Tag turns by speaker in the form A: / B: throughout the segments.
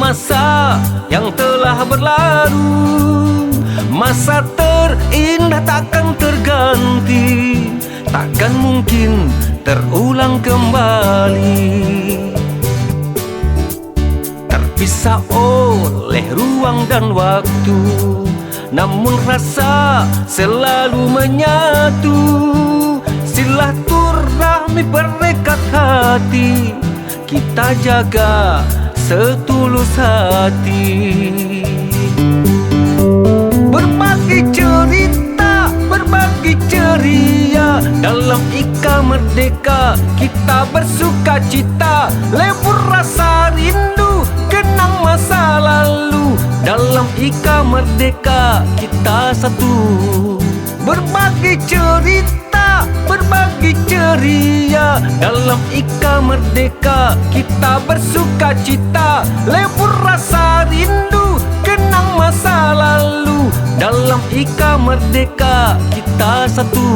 A: masa yang telah berlalu. Masa terindah takkan terganti, takkan mungkin terulang kembali. Terpisah oleh ruang dan waktu, namun rasa selalu menyatu. Silaturahmi perekat hati, kita jaga setulus hati. Berbagi cerita, berbagi ceria, dalam Ika Merdeka kita bersuka cita. Lebur rasa rindu, kenang masa lalu, dalam Ika Merdeka kita satu. Berbagi cerita, berbagi ceria, dalam Ika Merdeka kita bersuka cita. Lebur rasa rindu, kenang masa lalu, dalam Ika Merdeka kita satu.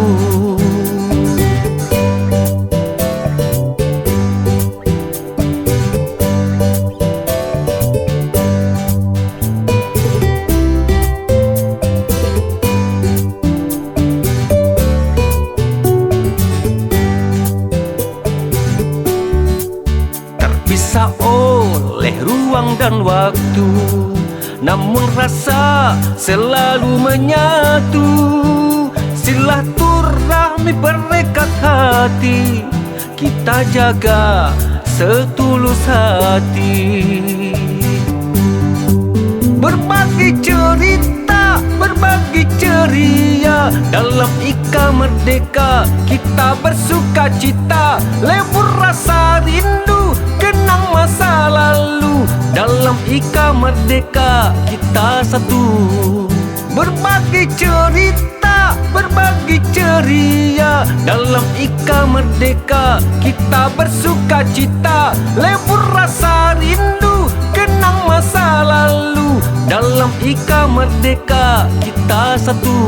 A: Terpisah oleh ruang dan waktu, namun rasa selalu menyatu. Silaturahmi perekat hati, kita jaga setulus hati. Berbagi cerita, berbagi ceria, dalam Ika Merdeka kita bersuka cita. Lebur rasa rindu, kenang masa lalu, dalam Ika Merdeka kita satu. Berbagi cerita, berbagi ceria, dalam Ika Merdeka kita bersuka cita. Lebur rasa rindu, kenang masa lalu, dalam Ika Merdeka kita satu.